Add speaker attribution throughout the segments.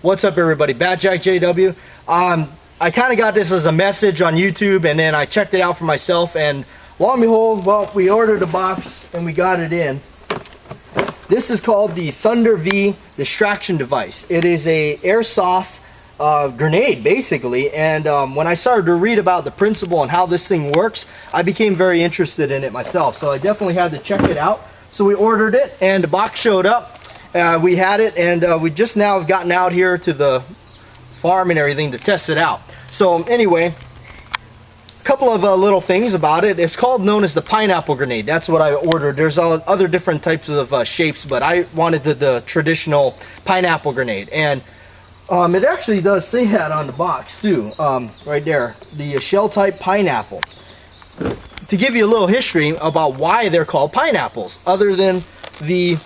Speaker 1: What's up, everybody? Bad Jack JW. I kind of got this as a message on YouTube, and then I checked it out for myself, and lo and behold, well, we ordered a box and we got it in. This is called the Thunder V distraction device. It is a airsoft grenade, basically, and when I started to read about the principle and how this thing works, I became very interested in it myself. So I definitely had to check it out. So we ordered it, and the box showed up. We had it, and we just now have gotten out here to the farm and everything to test it out. So anyway, a couple of little things about it. It's known as the pineapple grenade. That's what I ordered. There's other different types of shapes, but I wanted the traditional pineapple grenade, and it actually does say that on the box too, right there, the shell type pineapple. To give you a little history about why they're called pineapples, other than the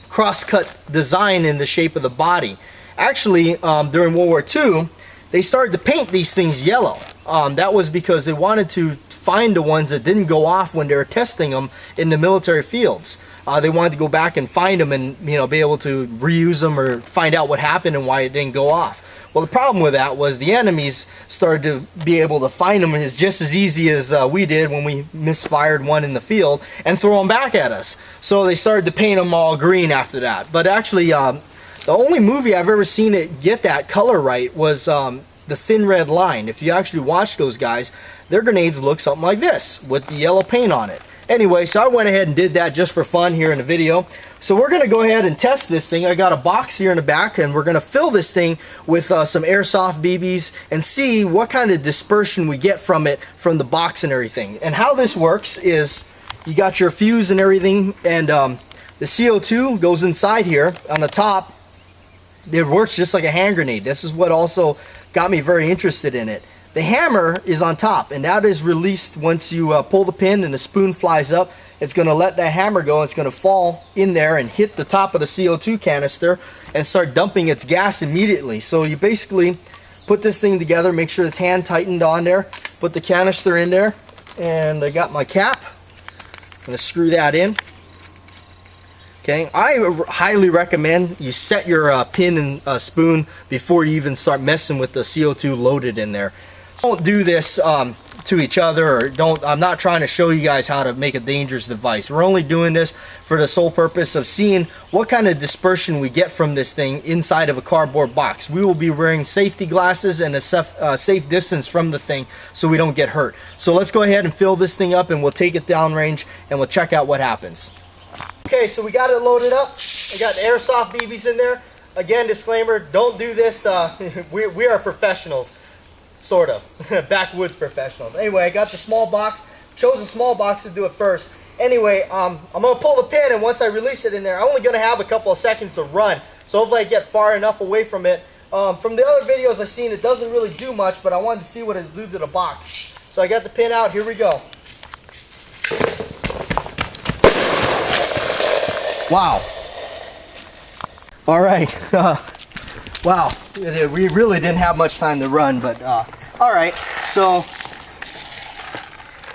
Speaker 1: cross-cut design in the shape of the body. Actually, during World War II, they started to paint these things yellow. That was because they wanted to find the ones that didn't go off when they were testing them in the military fields. They wanted to go back and find them and, you know, be able to reuse them or find out what happened and why it didn't go off. Well, the problem with that was the enemies started to be able to find them as just as easy as we did when we misfired one in the field and throw them back at us. So they started to paint them all green after that. But actually, the only movie I've ever seen it get that color right was The Thin Red Line. If you actually watch those guys, their grenades look something like this with the yellow paint on it. Anyway, so I went ahead and did that just for fun here in the video. So we're going to go ahead and test this thing. I got a box here in the back, and we're going to fill this thing with some airsoft BBs and see what kind of dispersion we get from it, from the box and everything. And how this works is you got your fuse and everything, and the CO2 goes inside here on the top. It works just like a hand grenade. This is what also got me very interested in it. The hammer is on top, and that is released once you pull the pin and the spoon flies up. It's going to let that hammer go. It's going to fall in there and hit the top of the CO2 canister and start dumping its gas immediately. So you basically put this thing together, make sure it's hand tightened on there, put the canister in there, and I got my cap. I'm going to screw that in. Okay, I highly recommend you set your pin and spoon before you even start messing with the CO2 loaded in there. Don't do this to each other, or I'm not trying to show you guys how to make a dangerous device. We're only doing this for the sole purpose of seeing what kind of dispersion we get from this thing inside of a cardboard box. We will be wearing safety glasses and a safe distance from the thing so we don't get hurt. So let's go ahead and fill this thing up, and we'll take it downrange and we'll check out what happens. Okay, so we got it loaded up. We got the airsoft BBs in there. Again, disclaimer, don't do this. We are professionals. Sort of. Backwoods professionals. Anyway, I got the small box. Chose a small box to do it first. Anyway, I'm going to pull the pin, and once I release it in there, I'm only going to have a couple of seconds to run. So hopefully I get far enough away from it. From the other videos I've seen, it doesn't really do much, but I wanted to see what it do to the box. So I got the pin out. Here we go. Wow. All right. Wow. We really didn't have much time to run, but all right. So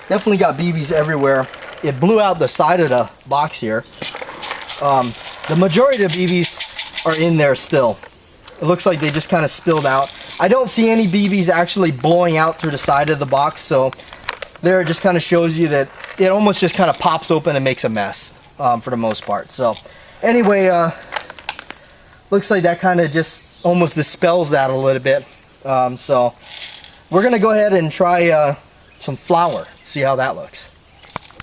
Speaker 1: definitely got BBs everywhere. It blew out the side of the box here. The majority of the BBs are in there still. It looks like they just kind of spilled out. I don't see any BBs actually blowing out through the side of the box, so there it just kind of shows you that it almost just kind of pops open and makes a mess for the most part. So anyway, looks like that kind of just almost dispels that a little bit. So we're gonna go ahead and try some flour, see how that looks.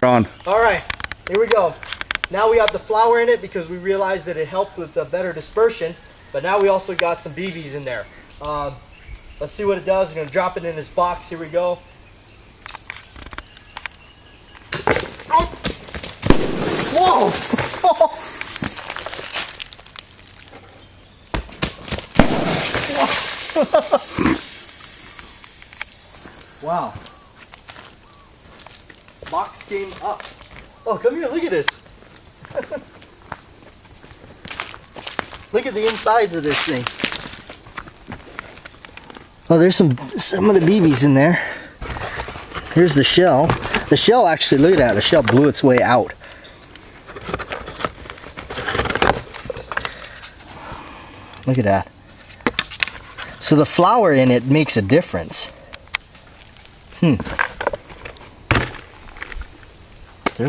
Speaker 2: On.
Speaker 1: All right, here we go. Now we have the flour in it because we realized that it helped with the better dispersion, but now we also got some BBs in there. Let's see what it does. I'm gonna drop it in this box. Here we go. Whoa! Wow. Box came up. Oh, come here, look at this. Look at the insides of this thing. Oh, there's some of the BBs in there. Here's the shell. The shell actually, look at that, the shell blew its way out. Look at that. So the flour in it makes a difference. There's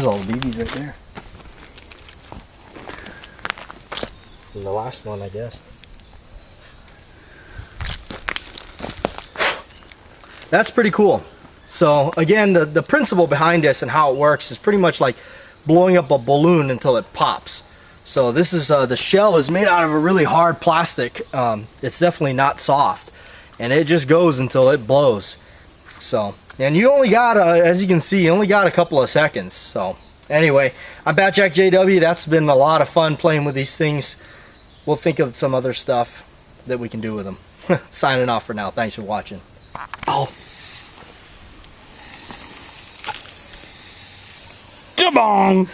Speaker 1: all the BBs right there. And the last one, I guess. That's pretty cool. So again, the principle behind this and how it works is pretty much like blowing up a balloon until it pops. So this is the shell is made out of a really hard plastic. It's definitely not soft, and it just goes until it blows. So, and you only got as you can see, you only got a couple of seconds. So anyway, I'm Batjack JW. That's been a lot of fun playing with these things. We'll think of some other stuff that we can do with them. Signing off for now. Thanks for watching. Oh.
Speaker 2: Jabong!